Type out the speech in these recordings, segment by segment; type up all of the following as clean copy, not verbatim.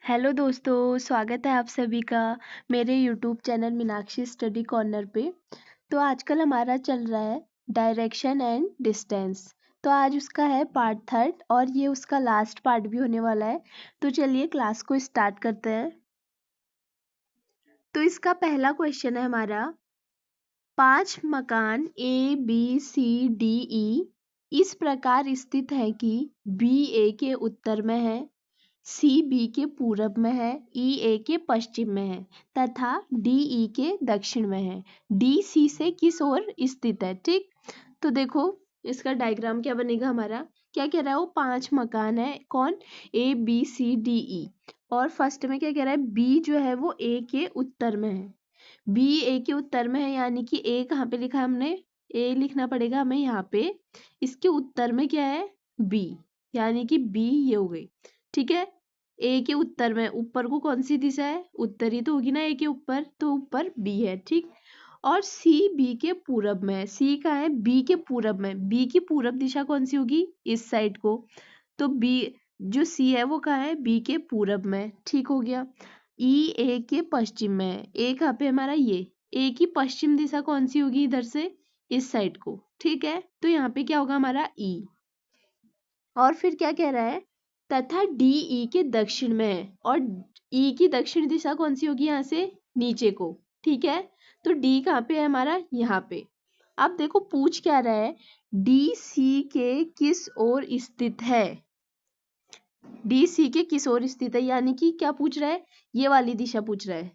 Hello दोस्तों, स्वागत है आप सभी का मेरे YouTube channel Meenakshi study corner पे। तो आजकल हमारा चल रहा है डायरेक्शन एंड डिस्टेंस। तो आज उसका है पार्ट 3 और ये उसका लास्ट पार्ट भी होने वाला है। तो चलिए क्लास को स्टार्ट करते हैं। तो इसका पहला क्वेश्चन है हमारा, 5 मकान A B C D E इस प्रकार स्थित है कि बी ए के उत्तर में है, सी बी के पूरब में है, ई ए के पश्चिम में है तथा डी ई के दक्षिण में है। डी सी से किस ओर स्थित है। ठीक, तो देखो इसका डायग्राम क्या बनेगा हमारा। क्या कह रहा है वो 5 मकान है, कौन, A B C D E. और फर्स्ट में क्या कह रहा है, बी जो है वो ए के उत्तर में है। बी ए के उत्तर में है यानी कि ए कहाँ पे लिखा है हमने, ए लिखना पड़ेगा हमें यहाँ पे। इसके उत्तर में क्या है, बी, यानी कि बी ये हो गई। ठीक है, ए के उत्तर में, ऊपर को कौन सी दिशा है, उत्तरी तो होगी ना ए के ऊपर, तो ऊपर बी है। ठीक, और सी बी के पूरब में है। सी कहाँ है, बी के पूरब में। बी की पूरब दिशा कौन सी होगी, इस साइड को। तो बी जो सी है वो कहाँ है, बी के पूरब में। ठीक हो गया। ई ए के पश्चिम में है। ए कहाँ पे हमारा, ये ए की पश्चिम दिशा कौन सी होगी, इधर से इस साइड को। ठीक है, तो यहाँ पे क्या होगा हमारा ई। और फिर क्या कह रहा है, तथा डी ई के दक्षिण में है। और ई की दक्षिण दिशा कौन सी होगी, यहाँ से नीचे को। ठीक है, तो डी कहाँ पे है हमारा, यहाँ पे। अब देखो पूछ क्या रहा है, डी सी के किस ओर स्थित है। डी सी के किस ओर स्थित है, यानी कि क्या पूछ रहा है, ये वाली दिशा पूछ रहा है।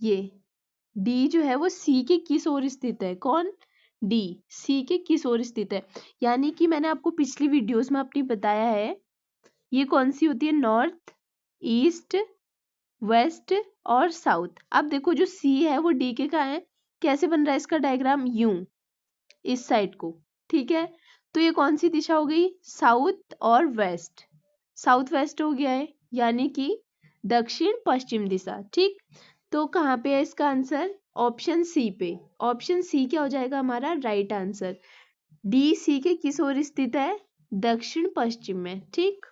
ये डी जो है वो सी के किस ओर स्थित है, कौन, डी सी के किस ओर स्थित है। यानी कि मैंने आपको पिछली वीडियोस में अपनी बताया है, ये कौन सी होती है, नॉर्थ, ईस्ट, वेस्ट और साउथ। अब देखो जो सी है वो डी के कहाँ है, कैसे बन रहा है इसका डायग्राम, यूं, इस साइड को। ठीक है, तो ये कौन सी दिशा हो गई, साउथ और वेस्ट। साउथ वेस्ट हो गया है, यानी कि दक्षिण पश्चिम दिशा। ठीक, तो कहाँ पे है इसका आंसर, ऑप्शन सी पे। ऑप्शन सी क्या हो जाएगा हमारा राइट आंसर। डी सी के किस ओर स्थित है, दक्षिण पश्चिम में। ठीक,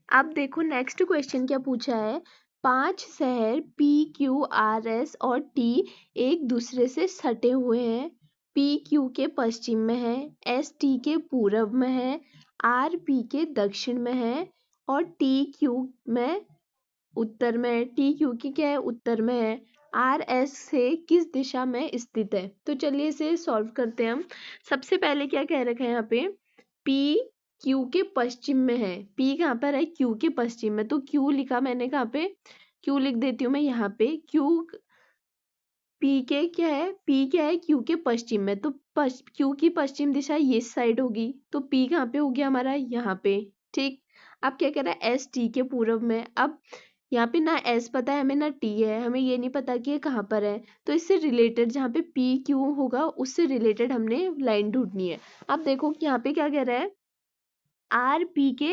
अब देखो नेक्स्ट क्वेश्चन क्या पूछा है, 5 शहर पी क्यू आर एस और टी एक दूसरे से सटे हुए हैं। पी क्यू के पश्चिम में है, एस टी के पूरब में है, आर पी के दक्षिण में है और टी क्यू में उत्तर में है। टी क्यू की क्या है, उत्तर में है। आर एस से किस दिशा में स्थित है। तो चलिए इसे सॉल्व करते हैं हम। सबसे पहले क्या कह रखा है यहाँ पे, पी क्यू के पश्चिम में है। पी कहाँ पर है, क्यू के पश्चिम में, तो क्यू लिखा मैंने कहाँ पे, क्यू लिख देती हूँ मैं यहाँ पे। क्यू पी के क्या है, पी क्या है, क्यू के पश्चिम में, तो क्यू की पश्चिम दिशा ये साइड होगी, तो पी कहाँ पे हो गया हमारा, यहाँ पे। ठीक, अब क्या कह रहा है, एस टी के पूरब में। अब यहाँ पे ना एस पता है हमें ना टी है, हमें ये नहीं पता कि ये कहाँ पर है, तो इससे रिलेटेड जहाँ पे पी क्यू होगा उससे रिलेटेड हमने लाइन ढूंढनी है। अब देखो कि यहाँ पे क्या कह रहा है, आर पी के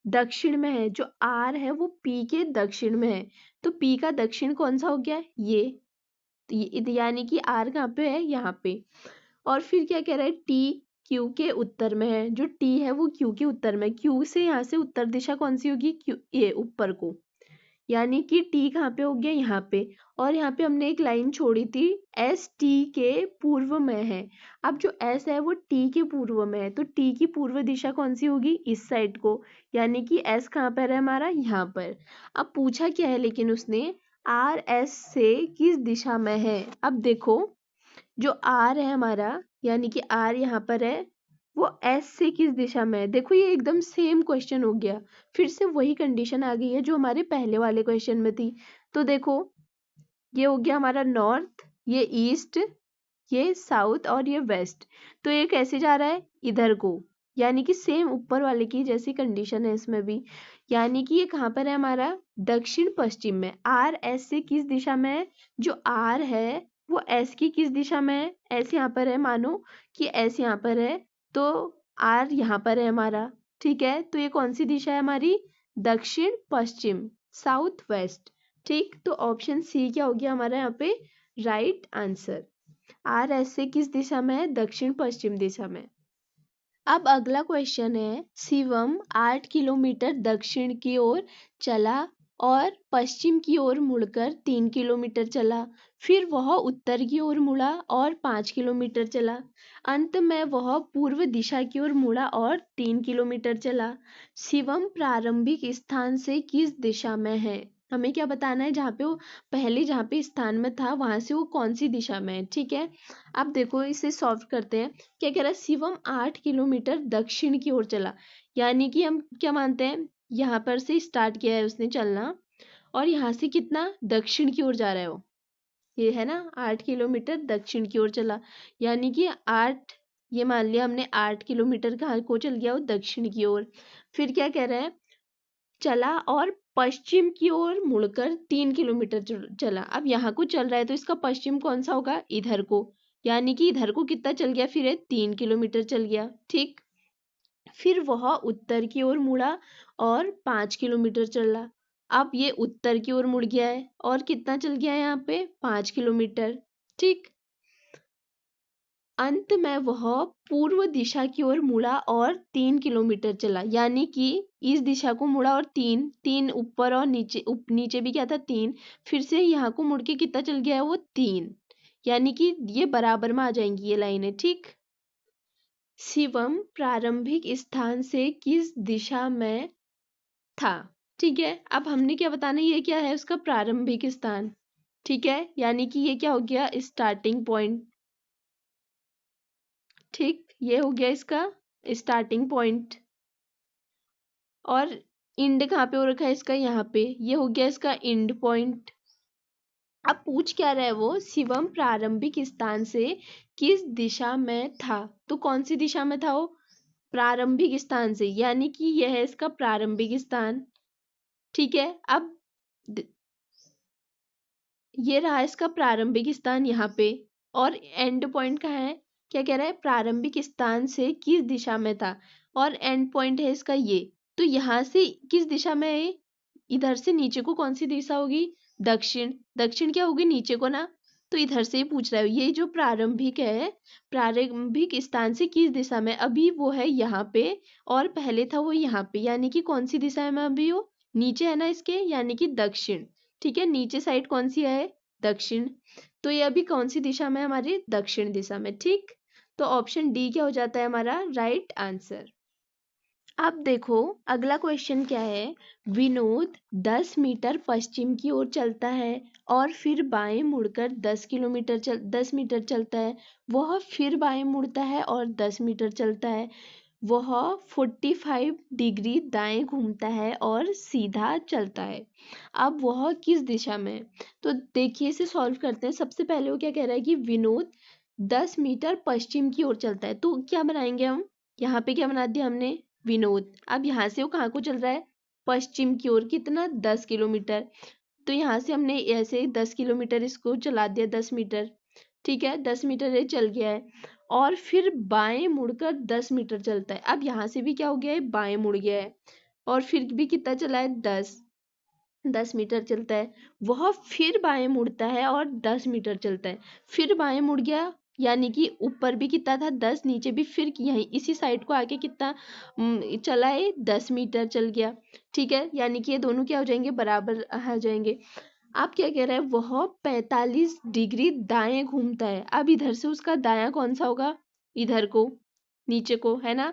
दक्षिण में है। जो आर है वो पी के दक्षिण में है, तो पी का दक्षिण कौन सा हो गया, ये, यानी कि आर कहाँ पे है, यहाँ पे। और फिर क्या कह रहा है, टी क्यू के उत्तर में है। जो टी है वो क्यू के उत्तर में, क्यू से यहाँ से उत्तर दिशा कौन सी होगी, क्यू, ये ऊपर को, यानी कि टी कहाँ पे हो गया, यहाँ पे। और यहाँ पे हमने एक लाइन छोड़ी थी, एस टी के पूर्व में है। अब जो एस है वो टी के पूर्व में है, तो टी की पूर्व दिशा कौन सी होगी, इस साइड को, यानी कि एस कहाँ पर है हमारा, यहाँ पर। अब पूछा क्या है लेकिन उसने, आर एस से किस दिशा में है। अब देखो जो आर है हमारा, यानी कि आर यहाँ पर है, वो एस से किस दिशा में है। देखो ये एकदम सेम क्वेश्चन हो गया, फिर से वही कंडीशन आ गई है जो हमारे पहले वाले क्वेश्चन में थी। तो देखो ये हो गया हमारा नॉर्थ, ये ईस्ट, ये साउथ और ये वेस्ट। तो ये कैसे जा रहा है, इधर को, यानी कि सेम ऊपर वाले की जैसी कंडीशन है इसमें भी। यानी कि ये कहाँ पर है हमारा, दक्षिण पश्चिम में। आर एस से किस दिशा में है, जो आर है वो एस की किस दिशा में है, एस यहाँ पर है, मानो कि एस यहाँ पर है, तो आर यहाँ पर है हमारा। ठीक है, तो ये कौन सी दिशा है हमारी, दक्षिण पश्चिम, साउथ वेस्ट। ठीक, तो ऑप्शन सी क्या हो गया हमारा यहाँ पे राइट आंसर। आर एस से किस दिशा में है, दक्षिण पश्चिम दिशा में। अब अगला क्वेश्चन है, शिवम 8 किलोमीटर दक्षिण की ओर चला और पश्चिम की ओर मुड़कर 3 किलोमीटर चला। फिर वह उत्तर की ओर मुड़ा और 5 किलोमीटर चला। अंत में वह पूर्व दिशा की ओर मुड़ा और 3 किलोमीटर चला। शिवम प्रारंभिक स्थान से किस दिशा में है? हमें क्या बताना है, जहाँ पे स्थान में था वहां से वो कौन सी दिशा में है। ठीक है, अब देखो इसे सॉल्व करते हैं। क्या कह रहा है, शिवम 8 किलोमीटर दक्षिण की ओर चला, यानी कि हम क्या मानते हैं, यहाँ पर से स्टार्ट किया है उसने चलना और यहाँ से कितना दक्षिण की ओर जा रहा है वो, ये है ना 8 किलोमीटर दक्षिण की ओर चला, यानी कि 8, ये मान लिया हमने 8 किलोमीटर कहाँ को चल गया, वो दक्षिण की ओर। फिर क्या कह रहा है, चला और पश्चिम की ओर मुड़कर 3 किलोमीटर चला। अब यहाँ को चल रहा है तो इसका पश्चिम कौन सा होगा, इधर को, यानी कि इधर को कितना चल गया, फिर 3 किलोमीटर चल गया। ठीक, फिर वह उत्तर की ओर मुड़ा और 5 किलोमीटर चला। अब ये उत्तर की ओर मुड़ गया है और कितना चल गया है यहाँ पे, 5 किलोमीटर। ठीक, अंत में वह पूर्व दिशा की ओर मुड़ा और 3 किलोमीटर चला, यानी कि इस दिशा को मुड़ा और तीन तीन ऊपर और नीचे, नीचे भी क्या था 3, फिर से यहाँ को मुड़ के कितना चल गया है वो 3, यानी कि ये बराबर में आ जाएंगी ये लाइनें। ठीक, शिवम प्रारंभिक स्थान से किस दिशा में था। ठीक है, अब हमने क्या बताना है, ये क्या है उसका प्रारंभिक स्थान। ठीक है, यानी कि ये क्या हो गया, स्टार्टिंग पॉइंट। ठीक, ये हो गया इसका स्टार्टिंग पॉइंट और इंड कहाँ पे हो रखा है इसका, यहाँ पे, ये हो गया इसका इंड पॉइंट। अब पूछ क्या रहा है वो, शिवम प्रारंभिक स्थान से किस दिशा में था, तो कौन सी दिशा में था वो, प्रारंभिक स्थान से, यानी कि यह है इसका प्रारंभिक स्थान। ठीक है, अब ये रहा इसका प्रारंभिक स्थान यहाँ पे, और एंड पॉइंट कहाँ है, क्या कह रहा है, प्रारंभिक स्थान से किस दिशा में था, और एंड पॉइंट है इसका ये, तो यहाँ से किस दिशा में है, इधर से नीचे को कौन सी दिशा होगी, दक्षिण। दक्षिण क्या होगी, नीचे को ना, तो इधर से ही पूछ रहा है, ये जो प्रारंभिक है, प्रारंभिक स्थान से किस दिशा में, अभी वो है यहाँ पे और पहले था वो यहाँ पे, यानी कि कौन सी दिशा में अभी वो, नीचे है ना इसके, यानी कि दक्षिण। ठीक है, नीचे साइड कौन सी है, दक्षिण, तो ये अभी कौन सी दिशा में है, हमारी दक्षिण दिशा में। ठीक, तो ऑप्शन डी क्या हो जाता है हमारा राइट आंसर। अब देखो अगला क्वेश्चन क्या है, विनोद 10 मीटर पश्चिम की ओर चलता है और फिर बाएं मुड़कर 10 मीटर चलता है। वह फिर बाएं मुड़ता है और 10 मीटर चलता है। वह 45 डिग्री दाएं घूमता है और सीधा चलता है। अब वह किस दिशा में है? तो देखिए इसे सॉल्व करते हैं। सबसे पहले वो क्या कह रहा है कि विनोद 10 मीटर पश्चिम की ओर चलता है, तो क्या बनाएंगे हम, यहाँ पे क्या बना दिया हमने, विनोद। अब यहाँ से वो कहाँ को चल रहा है, पश्चिम की ओर, कितना 10 किलोमीटर, तो यहाँ से हमने ऐसे 10 किलोमीटर इसको चला दिया, 10 मीटर। ठीक है, 10 मीटर ये चल गया है और फिर बाएं मुड़कर 10 मीटर चलता है। अब यहाँ से भी क्या हो गया है, बाएं मुड़ गया है और फिर भी कितना चला है, 10 मीटर चलता है। वह फिर बाएं मुड़ता है और 10 मीटर चलता है, फिर बाएं मुड़ गया, यानी कि ऊपर भी कितना था 10, नीचे भी फिर यहीं इसी साइड को आके कितना चला है, 10 मीटर चल गया। ठीक है, यानी कि ये दोनों क्या हो जाएंगे, बराबर आ जाएंगे। आप क्या कह रहे हैं, वह 45 डिग्री दाएं घूमता है। अब इधर से उसका दायां कौन सा होगा, इधर को, नीचे को, है ना,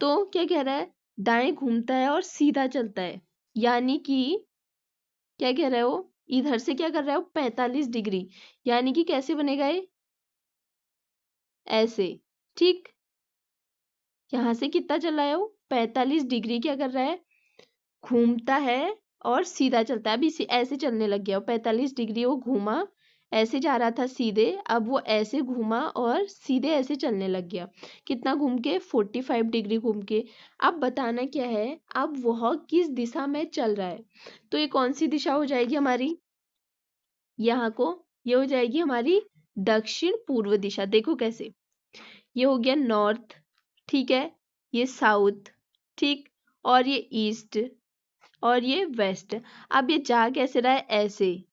तो क्या कह रहा है, दाएं घूमता है और सीधा चलता है, यानी कि क्या कह रहा है वो, इधर से क्या कर रहा है वो 45 डिग्री, यानी कि कैसे बनेगा ये, ऐसे। ठीक, यहाँ से कितना चला है वो 45 डिग्री, क्या कर रहा है, घूमता है और सीधा चलता है। अभी ऐसे चलने लग गया, 45 डिग्री वो घूमा, ऐसे जा रहा था सीधे, अब वो ऐसे घूमा और सीधे ऐसे चलने लग गया। कितना घूम के, 45 डिग्री घूम के। अब बताना क्या है, अब वह किस दिशा में चल रहा है, तो ये कौन सी दिशा हो जाएगी हमारी, यहाँ को, ये हो जाएगी हमारी दक्षिण पूर्व दिशा। देखो कैसे, ये हो गया नॉर्थ, ठीक है, ये साउथ, ठीक, और ये ईस्ट और ये वेस्ट। अब ये जा कैसे रहा है, ऐसे,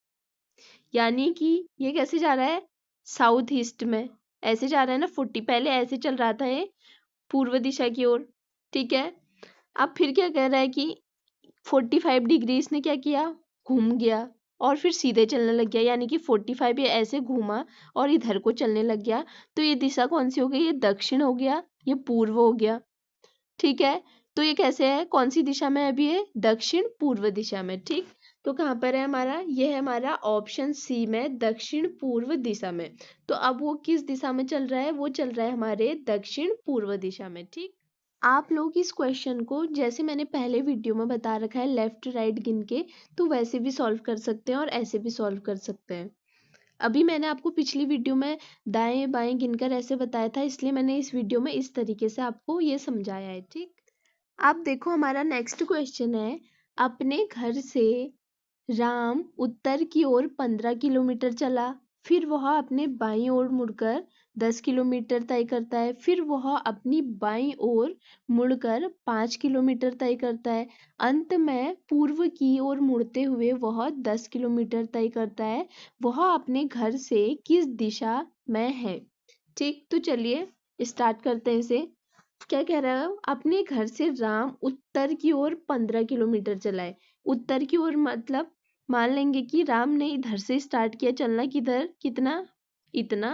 यानी कि ये कैसे जा रहा है, साउथ ईस्ट में, ऐसे जा रहा है ना, 40, पहले ऐसे चल रहा था ये, पूर्व दिशा की ओर। ठीक है, अब फिर क्या कह रहा है कि 45 डिग्री इसने क्या किया, घूम गया और फिर सीधे चलने लग गया, यानी कि 45 ये ऐसे घूमा और इधर को चलने लग गया। तो ये दिशा कौन सी हो गई, ये दक्षिण हो गया, ये पूर्व हो गया। ठीक है, तो ये कैसे है, कौन सी दिशा में है अभी, ये दक्षिण पूर्व दिशा में। ठीक, तो कहाँ पर है हमारा, ये है हमारा ऑप्शन सी में, दक्षिण पूर्व दिशा में। तो अब वो किस दिशा में चल रहा है, वो चल रहा है हमारे दक्षिण पूर्व दिशा में। ठीक, आप लोग इस क्वेश्चन को जैसे मैंने पहले वीडियो में बता रखा है लेफ्ट राइट गिन के, तो वैसे भी सॉल्व कर सकते हैं और ऐसे भी सॉल्व कर सकते हैं। अभी मैंने आपको पिछली वीडियो में दाएं बाएं गिनकर ऐसे बताया था, इसलिए मैंने इस वीडियो में इस तरीके से आपको ये समझाया है। ठीक, आप देखो हमारा नेक्स्ट क्वेश्चन है, अपने घर से राम उत्तर की ओर 15 किलोमीटर चला, फिर वह अपने बाईं ओर मुड़कर 10 किलोमीटर तय करता है, फिर वह अपनी बाईं ओर मुड़कर 5 किलोमीटर तय करता है, अंत में पूर्व की ओर मुड़ते हुए वह 10 किलोमीटर तय करता है। वह अपने घर से किस दिशा में है। ठीक, तो चलिए स्टार्ट करते हैं इसे। क्या कह रहा है, अपने घर से राम उत्तर की ओर 15 किलोमीटर चला है। उत्तर की ओर मतलब मान लेंगे कि राम ने इधर से स्टार्ट किया चलना, किधर, कितना, इतना,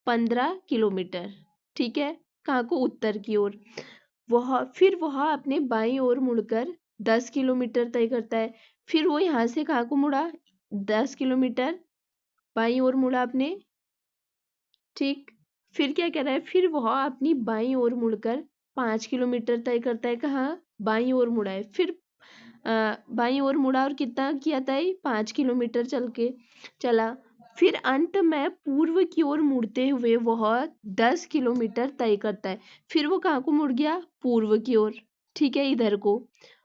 15 किलोमीटर। ठीक है, कहाँ को, उत्तर की ओर। वह अपने बाईं ओर मुड़कर 10 किलोमीटर तय करता है, फिर वो यहाँ से कहाँ को मुड़ा, 10 किलोमीटर बाईं ओर मुड़ा अपने। ठीक, फिर क्या कह रहा है, फिर वह अपनी बाईं ओर मुड़कर 5 किलोमीटर तय करता है, कहाँ, बाईं ओर मुड़ा है, फिर बाईं ओर मुड़ा और कितना किया तय, 5 किलोमीटर चला, फिर अंत में पूर्व की ओर मुड़ते हुए वह 10 किलोमीटर तय करता है, फिर वो कहाँ को मुड़ गया, पूर्व की ओर। ठीक है, इधर को,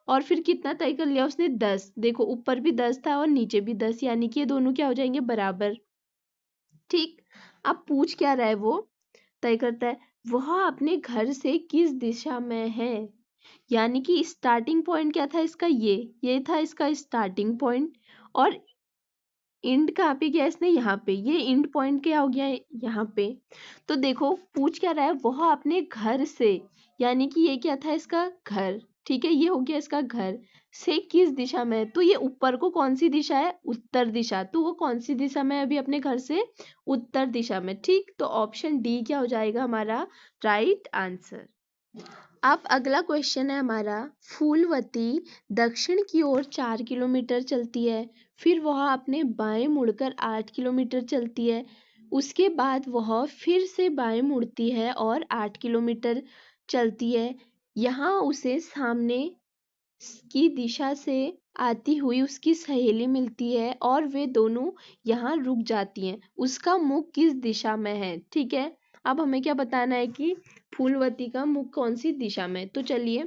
और फिर कितना तय कर लिया उसने, 10। देखो ऊपर भी 10 था और नीचे भी 10, यानी कि ये दोनों क्या हो जाएंगे, बराबर। ठीक, अब पूछ क्या रहा है, वो तय करता है वह अपने घर से किस दिशा में है, यानी कि स्टार्टिंग पॉइंट क्या था इसका, ये था इसका स्टार्टिंग पॉइंट, और इंड कहाँ पे गया इसने, यहाँ पे, ये इंड पॉइंट क्या हो गया, यहाँ पे। तो देखो पूछ क्या रहा है, वह अपने घर से, यानी कि ये क्या था इसका घर। ठीक है, ये हो गया इसका घर, से किस दिशा में, तो ये ऊपर को कौन सी दिशा है, उत्तर दिशा, तो वो कौन सी दिशा में है अभी अपने घर से, उत्तर दिशा में। ठीक, तो ऑप्शन डी क्या हो जाएगा हमारा राइट आंसर। अब अगला क्वेश्चन है हमारा, फूलवती दक्षिण की ओर 4 किलोमीटर चलती है, फिर वह अपने बाएं मुड़कर 8 किलोमीटर चलती है, उसके बाद वह फिर से बाएं मुड़ती है और 8 किलोमीटर चलती है। यहाँ उसे सामने की दिशा से आती हुई उसकी सहेली मिलती है और वे दोनों यहाँ रुक जाती हैं। उसका मुख किस दिशा में है। ठीक है, अब हमें क्या बताना है कि फूलवती का मुख कौन सी दिशा में। तो चलिए,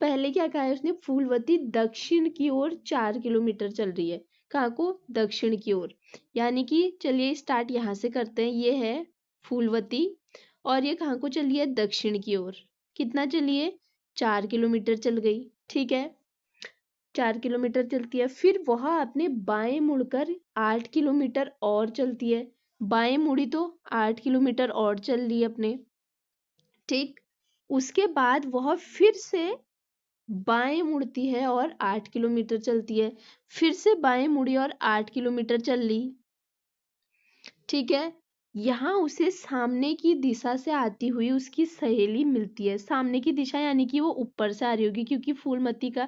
पहले क्या कहा है उसने, फूलवती दक्षिण की ओर 4 किलोमीटर चल रही है, कहाँ को, दक्षिण की ओर। यानी कि चलिए स्टार्ट यहाँ से करते हैं, ये है फूलवती और ये कहाँ को चली है, दक्षिण की ओर। कितना चलिए, 4 किलोमीटर चल गई। ठीक है, 4 किलोमीटर चलती है, फिर वह अपने बाएं मुड़कर 8 किलोमीटर और चलती है। बाएं मुड़ी तो 8 किलोमीटर और चल ली अपने। ठीक, उसके बाद वह फिर से बाएं मुड़ती है और 8 किलोमीटर चलती है, फिर से बाएं मुड़ी और 8 किलोमीटर चल ली। ठीक है, यहाँ उसे सामने की दिशा से आती हुई उसकी सहेली मिलती है। सामने की दिशा यानी कि वो ऊपर से आ रही होगी, क्योंकि फूलमती का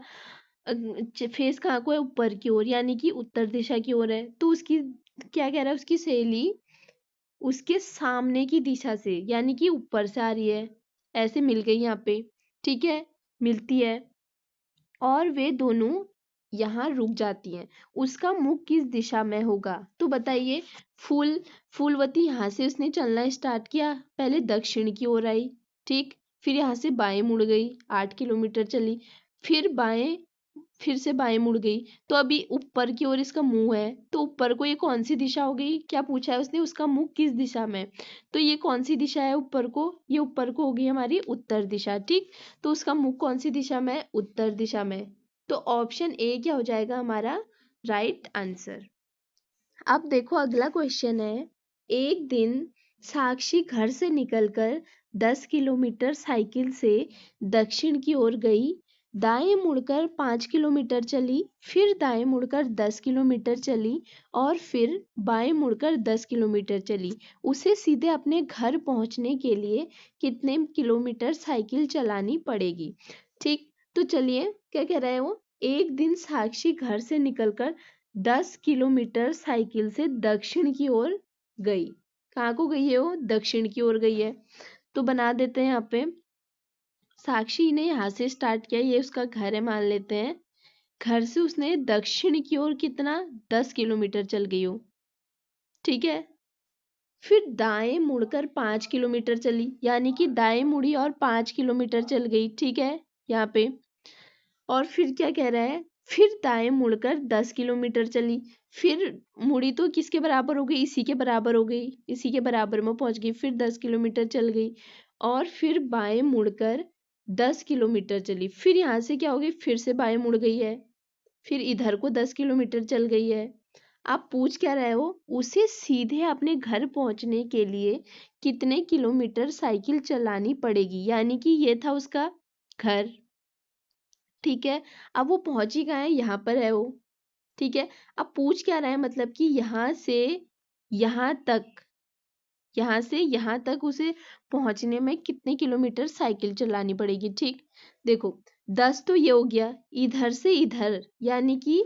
फेस कहाँ को है, ऊपर की ओर, यानी कि उत्तर दिशा की ओर है। तो उसकी क्या कह रहा है, उसकी सहेली उसके सामने की दिशा से, यानी कि ऊपर से आ रही है, ऐसे मिल गई यहाँ पे। ठीक है, मिलती है और वे दोनों यहाँ रुक जाती हैं। उसका मुख किस दिशा में होगा, तो बताइए। फूलवती यहाँ से उसने चलना स्टार्ट किया, पहले दक्षिण की ओर आई। ठीक, फिर यहाँ से बाएं मुड़ गई, 8 किलोमीटर चली, फिर से बाएं मुड़ गई। तो अभी ऊपर की ओर इसका मुंह है, तो ऊपर को ये कौन सी दिशा हो गई, क्या पूछा है उसने, उसका मुंह किस दिशा में। तो ये कौन सी दिशा है ऊपर को, ये ऊपर को हो गई हमारी उत्तर दिशा। ठीक, तो उसका मुंह कौन सी दिशा में है, उत्तर दिशा में। तो ऑप्शन ए क्या हो जाएगा हमारा राइट आंसर। अब देखो अगला क्वेश्चन है, एक दिन साक्षी घर से निकलकर 10 किलोमीटर साइकिल से दक्षिण की ओर गई, दाएं मुड़कर 5 किलोमीटर चली, फिर दाएं मुड़कर 10 किलोमीटर चली और फिर बाएं मुड़कर 10 किलोमीटर चली। उसे सीधे अपने घर पहुंचने के लिए कितने किलोमीटर साइकिल चलानी पड़ेगी? ठीक, तो चलिए क्या कह रहा है वो, एक दिन साक्षी घर से निकलकर 10 किलोमीटर साइकिल से दक्षिण की ओर गई। कहाँ को गई है वो? दक्षिण की ओर गई है। तो बना देते हैं यहाँ पे, साक्षी ने यहाँ से स्टार्ट किया, ये उसका घर है मान लेते हैं। घर से उसने दक्षिण की ओर कितना 10 किलोमीटर चल गई हो, ठीक है। फिर दाएं मुड़कर 5 किलोमीटर चली, यानी कि दाएं मुड़ी और 5 किलोमीटर चल गई, ठीक है यहाँ पे। और फिर क्या कह रहा है, फिर दाएं मुड़कर 10 किलोमीटर चली, फिर मुड़ी तो किसके बराबर हो गई? इसी के बराबर हो गई, इसी के बराबर में पहुंच गई, फिर 10 किलोमीटर चल गई और फिर बाएं मुड़कर 10 किलोमीटर चली, फिर यहाँ से क्या हो गई, फिर से बाएं मुड़ गई है, फिर इधर को 10 किलोमीटर चल गई है। आप पूछ क्या रहे हो, उसे सीधे अपने घर पहुंचने के लिए कितने किलोमीटर साइकिल चलानी पड़ेगी, यानी कि ये था उसका घर, ठीक है। अब वो पहुंची कहाँ है? यहाँ पर है वो, ठीक है। अब पूछ क्या रहा है, मतलब कि यहाँ से यहाँ तक, यहाँ से यहाँ तक उसे पहुंचने में कितने किलोमीटर साइकिल चलानी पड़ेगी, ठीक। देखो 10 तो ये हो गया, इधर से इधर, यानी कि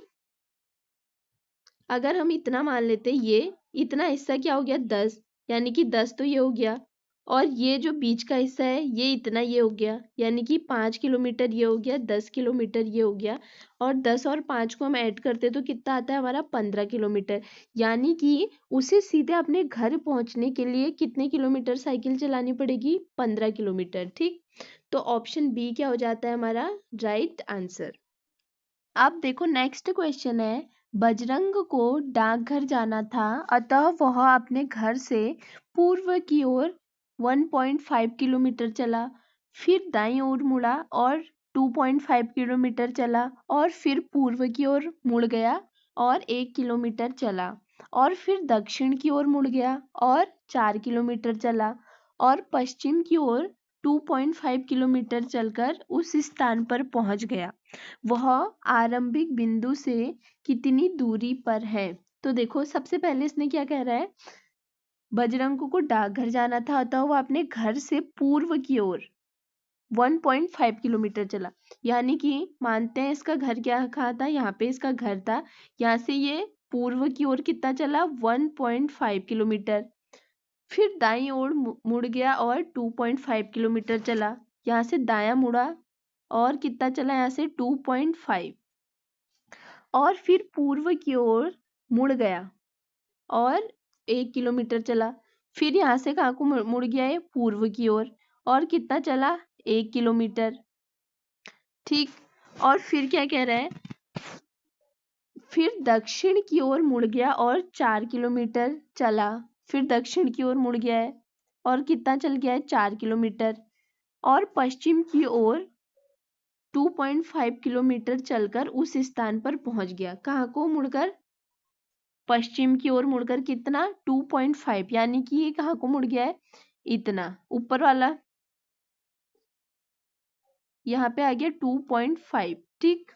अगर हम इतना मान लेते, ये इतना हिस्सा क्या हो गया 10, यानी कि 10 तो ये हो गया, और ये जो बीच का हिस्सा है ये इतना ये हो गया, यानी कि 5 किलोमीटर ये हो गया, 10 किलोमीटर ये हो गया, और 10 और 5 को हम ऐड करते तो कितना आता है हमारा 15 किलोमीटर। यानी कि उसे सीधे अपने घर पहुंचने के लिए कितने किलोमीटर साइकिल चलानी पड़ेगी? 15 किलोमीटर, ठीक। तो ऑप्शन बी क्या हो जाता है हमारा राइट आंसर। अब देखो नेक्स्ट क्वेश्चन है, बजरंग को डाकघर जाना था, अतः वह अपने घर से पूर्व की ओर 1.5 किलोमीटर चला, फिर दाईं ओर मुड़ा और 2.5 किलोमीटर चला और फिर पूर्व की ओर मुड़ गया और 1 किलोमीटर चला और फिर दक्षिण की ओर मुड़ गया और 4 किलोमीटर चला और पश्चिम की ओर 2.5 किलोमीटर चलकर उस स्थान पर पहुंच गया। वह आरंभिक बिंदु से कितनी दूरी पर है? तो देखो सबसे पहले इसने क्या कह रहा है, बजरंग को डाकघर जाना था, अतः वह अपने घर से पूर्व की ओर 1.5 किलोमीटर चला, यानी कि मानते हैं इसका घर क्या कहाँ था, यहाँ पे इसका घर था, यहाँ से ये पूर्व की ओर कितना चला 1.5 किलोमीटर, फिर दाईं ओर मुड़ गया और 2.5 किलोमीटर चला, यहाँ से दायां मुड़ा और कितना चला यहाँ से 2.5, और फिर पूर्व की ओर मुड़ गया और 1 किलोमीटर चला, फिर यहाँ से कहाँ को मुड़ गया है? पूर्व की ओर, और कितना चला? 1 किलोमीटर, ठीक। और फिर क्या कह रहा है, फिर दक्षिण की ओर मुड़ गया और 4 किलोमीटर चला, फिर दक्षिण की ओर मुड़ गया है और कितना चल गया है? 4 किलोमीटर, और पश्चिम की ओर 2.5 किलोमीटर चलकर उस स्थान पर पहुंच गया। कहाँ को मुड़कर? पश्चिम की ओर मुड़कर कितना 2.5, यानी कि ये कहाँ को मुड़ गया है? इतना ऊपर वाला, यहाँ पे आ गया 2.5, ठीक।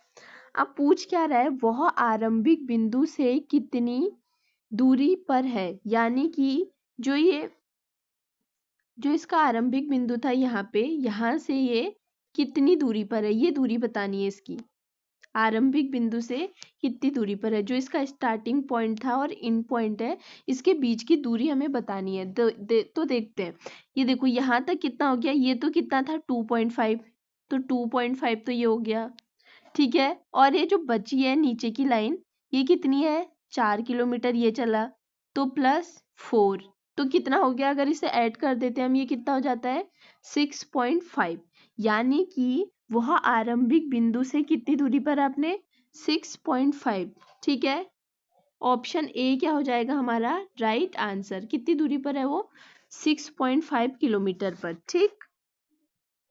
अब पूछ क्या रहा है, वह आरंभिक बिंदु से कितनी दूरी पर है, यानी कि जो ये जो इसका आरंभिक बिंदु था यहाँ पे, यहाँ से ये कितनी दूरी पर है, ये दूरी बतानी है इसकी, आरंभिक बिंदु से कितनी दूरी पर है, जो इसका स्टार्टिंग पॉइंट था और इन पॉइंट है, इसके बीच की दूरी हमें बतानी है। तो देखते हैं, ये देखो यहाँ तक कितना हो गया, ये तो कितना था 2.5, तो 2.5 तो ये हो गया, ठीक है। और ये जो बची है नीचे की लाइन, ये कितनी है? 4 किलोमीटर ये चला, तो +4, तो कितना हो गया, अगर इसे ऐड कर देते हैं हम, ये कितना हो जाता है 6.5, यानी कि वह आरंभिक बिंदु से कितनी दूरी पर है अपने? 6.5, ठीक है। ऑप्शन ए क्या हो जाएगा हमारा राइट आंसर, कितनी दूरी पर है वो? 6.5 किलोमीटर पर, ठीक।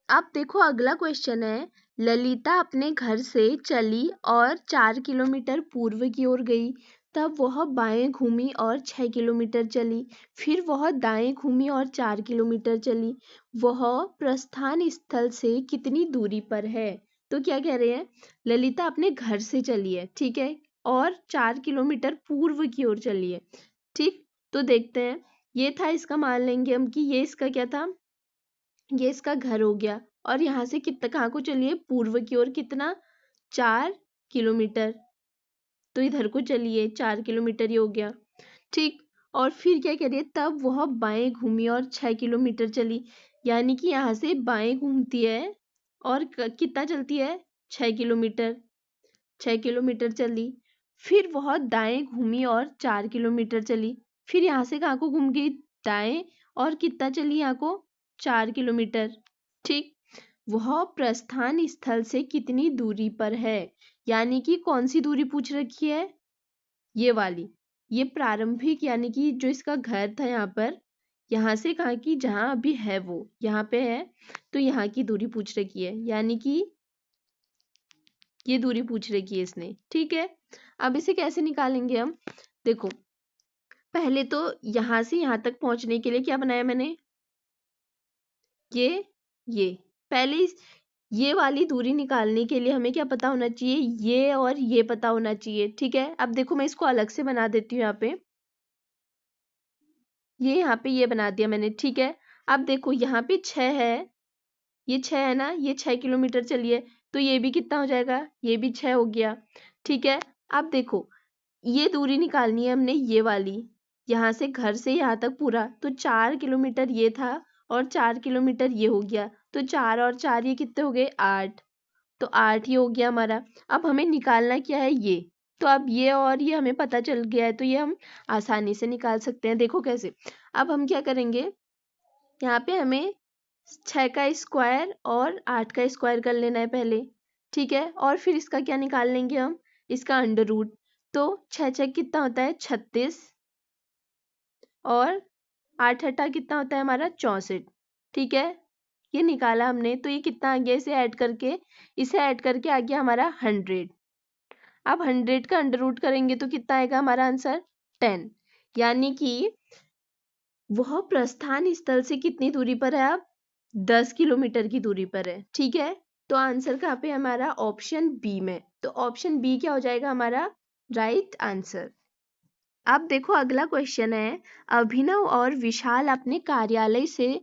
अब देखो अगला क्वेश्चन है, ललिता अपने घर से चली और 4 किलोमीटर पूर्व की ओर गई तब वह बाएं घूमी और 6 किलोमीटर चली। फिर वह दाएं घूमी और 4 किलोमीटर चली। वह प्रस्थान स्थल से कितनी दूरी पर है? तो क्या कह रहे हैं, ललिता अपने घर से चली है, ठीक है, और 4 किलोमीटर पूर्व की ओर चली है। ठीक, तो देखते हैं, ये था इसका, मान लेंगे हम कि ये इसका क्या था, ये इसका घर हो गया, और यहाँ से कितना, कहाँ को चलिए, पूर्व की ओर, कितना, 4 किलोमीटर। तो इधर को चलिए, 4 किलोमीटर ही हो गया। ठीक, और फिर क्या करिए, तब वह बाएं घूमी और 6 किलोमीटर चली, यानी कि यहाँ से बाएं घूमती है और कितना चलती है, 6 किलोमीटर। 6 किलोमीटर चली। फिर वह दाएं घूमी और 4 किलोमीटर चली। फिर यहाँ से कहाँ को घूम गई, दाएं, और कितना चली यहाँ को, 4 किलोमीटर। ठीक, वह प्रस्थान स्थल से कितनी दूरी पर है, यानी कि कौन सी दूरी पूछ रखी है, ये वाली, ये प्रारंभिक, यानी कि जो इसका घर था यहाँ पर, यहाँ से कहाँ की, जहाँ अभी है वो यहाँ पे है, तो यहाँ की दूरी पूछ रखी है, यानी कि ये दूरी पूछ रखी है इसने। ठीक है, अब इसे कैसे निकालेंगे हम, देखो, पहले तो यहाँ से यहाँ तक पहुंचने के लिए क्या बनाया मैंने, ये पहले ये वाली दूरी निकालने के लिए हमें क्या पता होना चाहिए, ये और ये पता होना चाहिए। ठीक है, अब देखो मैं इसको अलग से बना देती हूँ, यहाँ पे यहाँ पे ये बना दिया मैंने। ठीक है, अब देखो यहाँ पे 6 है, ये 6 है ना, ये 6 किलोमीटर चलिए, तो ये भी कितना हो जाएगा, ये भी 6 हो गया। ठीक है, अब देखो ये दूरी निकालनी है हमने, ये वाली, यहाँ से घर से यहाँ तक पूरा, तो 4 किलोमीटर ये था और 4 किलोमीटर ये हो गया, तो 4 और 4 ये कितने हो गए, 8, तो 8 ये हो गया हमारा। अब हमें निकालना क्या है, ये, तो अब ये और ये हमें पता चल गया है, तो ये हम आसानी से निकाल सकते हैं। देखो कैसे, अब हम क्या करेंगे, यहाँ पे हमें 6 का स्क्वायर और 8 का स्क्वायर कर लेना है पहले। ठीक है, और फिर इसका क्या निकाल लेंगे हम, इसका अंडर रूट, तो 6 6 कितना होता है, 36, और 8 8 कितना होता है हमारा, 64। ठीक है, ये निकाला हमने, तो ये कितना आ गया, इसे ऐड करके आ गया हमारा 100। अब 100 का अंडर रूट करेंगे तो कितना आएगा हमारा आंसर, 10, यानी कि वह प्रस्थान स्थल से कितनी दूरी पर है, अब 10 किलोमीटर की दूरी पर है। ठीक है, तो आंसर कहाँ पे है हमारा, ऑप्शन बी में, तो ऑप्शन बी क्या हो जाएगा हमारा राइट आंसर। अब देखो अगला क्वेश्चन है, अभिनव और विशाल अपने कार्यालय से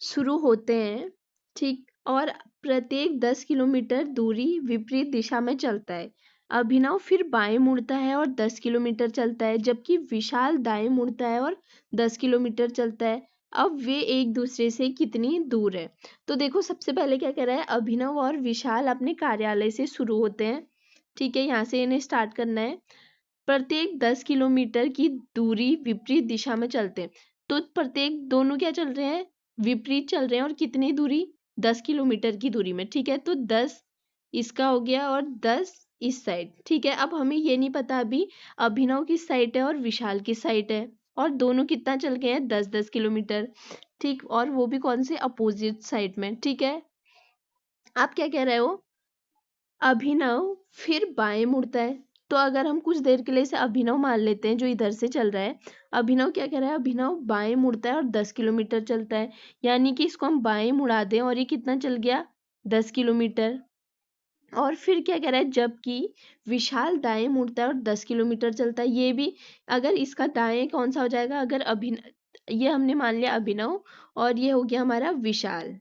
शुरू होते हैं, ठीक, और प्रत्येक 10 किलोमीटर दूरी विपरीत दिशा में चलता है। अभिनव फिर बाएं मुड़ता है और 10 किलोमीटर चलता है, जबकि विशाल दाएं मुड़ता है और 10 किलोमीटर चलता है। अब वे एक दूसरे से कितनी दूर है, तो देखो सबसे पहले क्या कह रहा है, अभिनव और विशाल अपने कार्यालय से शुरू होते हैं। ठीक है, यहाँ से इन्हें स्टार्ट करना है, प्रत्येक 10 किलोमीटर की दूरी विपरीत दिशा में चलते हैं, तो प्रत्येक दोनों क्या चल रहे हैं, विपरीत चल रहे हैं, और कितनी दूरी, 10 किलोमीटर की दूरी में। ठीक है, तो 10 इसका हो गया और 10 इस साइड। ठीक है, अब हमें ये नहीं पता अभी अभिनव किस साइड है और विशाल किस साइड है, और दोनों कितना चल गए हैं, 10 10 किलोमीटर। ठीक, और वो भी कौन से, अपोजिट साइड में। ठीक है, आप क्या कह रहे हो, अभिनव फिर बाएं मुड़ता है, तो अगर हम कुछ देर के लिए इसे अभिनव मान लेते हैं जो इधर से चल रहा है, अभिनव क्या कह रहा है, अभिनव बाएं मुड़ता है और 10 किलोमीटर चलता है, यानी कि इसको हम बाएं मुड़ा दें और ये कितना चल गया, 10 किलोमीटर। और फिर क्या कह रहा है, जबकि विशाल दाएं मुड़ता है और 10 किलोमीटर चलता है, ये भी अगर इसका दाएं कौन सा हो जाएगा, अगर ये हमने मान लिया अभिनव, और ये हो गया हमारा विशाल।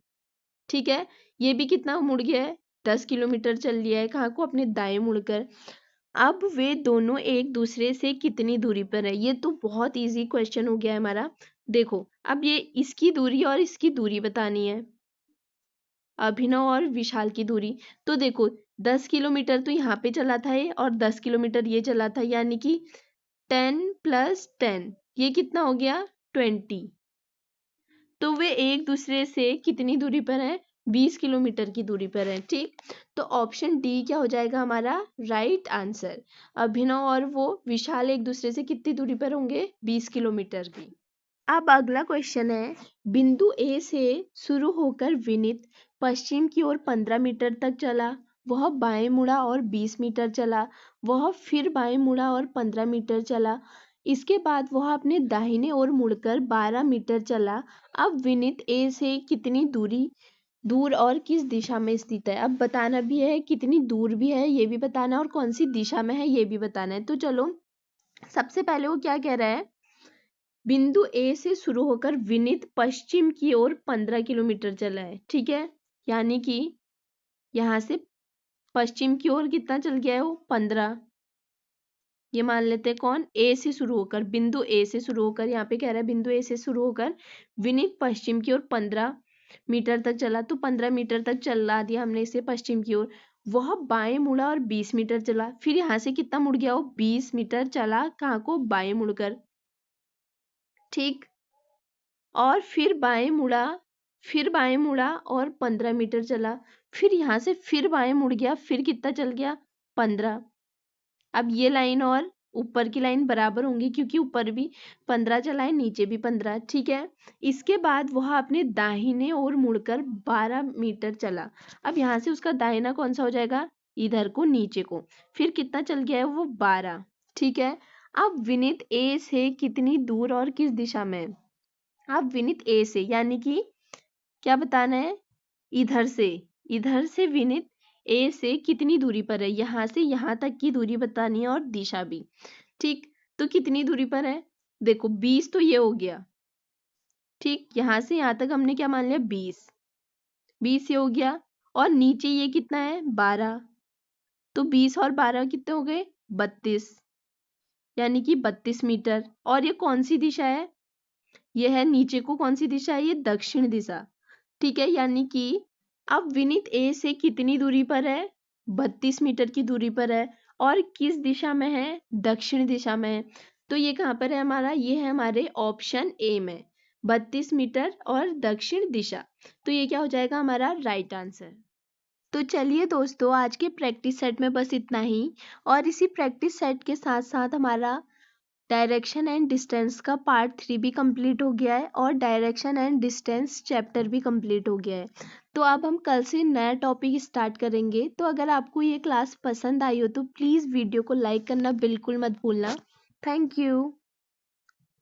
ठीक है, ये भी कितना मुड़ गया है, 10 किलोमीटर चल लिया है, कहाँ को, अपने दाएं मुड़कर। अब वे दोनों एक दूसरे से कितनी दूरी पर है, ये तो बहुत इजी क्वेश्चन हो गया है हमारा। देखो अब ये इसकी दूरी और इसकी दूरी बतानी है, अभिनव और विशाल की दूरी। तो देखो 10 किलोमीटर तो यहाँ पे चला था ये, और 10 किलोमीटर ये चला था, यानी कि 10 + 10 ये कितना हो गया, 20। तो वे एक दूसरे से कितनी दूरी पर हैं, 20 किलोमीटर की दूरी पर हैं। ठीक, तो ऑप्शन डी क्या हो जाएगा हमारा राइट आंसर। अभिनव और वो विशाल एक दूसरे से कितनी दूरी पर होंगे, 20 किलोमीटर की। अब अगला क्वेश्चन है, बिंदु ए से शुरू होकर विनीत पश्चिम की ओर 15 मीटर तक चला, वह बाएं मुड़ा और 20 मीटर चला। वह फिर बाएं मुड़ा और 15 मीटर चला। इसके बाद वह अपने दाहिने ओर मुड़कर 12 मीटर चला। अब विनीत ए से कितनी दूर और किस दिशा में स्थित है। अब बताना भी है कितनी दूर भी है ये भी बताना है और कौन सी दिशा में है ये भी बताना है। तो चलो सबसे पहले वो क्या कह रहा है, बिंदु ए से शुरू होकर विनीत पश्चिम की ओर 15 किलोमीटर चला है। ठीक है, यानी कि यहां से पश्चिम की ओर कितना चल गया है वो 15। ये मान लेते हैं कौन, ए से शुरू होकर, बिंदु ए से शुरू होकर, यहाँ पे कह रहा है बिंदु ए से शुरू होकर विनीत पश्चिम की ओर 15 मीटर तक चला। तो 15 मीटर तक चला दिया हमने इसे पश्चिम की ओर। वह बाएं मुड़ा और 20 मीटर चला। फिर यहाँ से कितना मुड़ गया वो 20 मीटर चला, कहाँ को, बाएं मुड़कर। ठीक, और फिर बाएं मुड़ा और 15 मीटर चला। फिर यहाँ से फिर बाएं मुड़ गया, फिर कितना चल गया 15। अब ये लाइन और ऊपर की लाइन बराबर होंगी क्योंकि ऊपर भी 15 चला है, नीचे भी 15। ठीक है, इसके बाद वह अपने दाहिने ओर मुड़कर 12 मीटर चला। अब यहाँ से उसका दाहिना कौन सा हो जाएगा, इधर को, नीचे को। फिर कितना चल गया है वो 12। ठीक है, अब विनीत ए से कितनी दूर और किस दिशा में है। अब विनीत ए से यानी कि क्या बताना है, इधर से विनीत ए से कितनी दूरी पर है, यहां से यहां तक की दूरी बतानी है और दिशा भी। ठीक, तो कितनी दूरी पर है, देखो 20 तो ये हो गया। ठीक, यहां से यहां तक हमने क्या मान लिया 20 ये हो गया। और नीचे ये कितना है 12, तो 20 और 12 कितने हो गए 32, यानी कि 32 मीटर। और ये कौन सी दिशा है, ये है नीचे को, कौन सी दिशा है, ये दक्षिण दिशा। ठीक है, यानी कि अब विनीत ए से कितनी दूरी पर है, 32 मीटर की दूरी पर है और किस दिशा में है, दक्षिण दिशा में है। तो ये कहाँ पर है हमारा, ये है हमारे ऑप्शन ए में, 32 मीटर और दक्षिण दिशा। तो ये क्या हो जाएगा हमारा राइट आंसर। तो चलिए दोस्तों, आज के प्रैक्टिस सेट में बस इतना ही। और इसी प्रैक्टिस सेट के साथ साथ हमारा डायरेक्शन एंड डिस्टेंस का पार्ट 3 भी कंप्लीट हो गया है और डायरेक्शन एंड डिस्टेंस चैप्टर भी कंप्लीट हो गया है। तो अब हम कल से नया टॉपिक स्टार्ट करेंगे। तो अगर आपको ये क्लास पसंद आई हो तो प्लीज़ वीडियो को लाइक करना बिल्कुल मत भूलना। Thank you.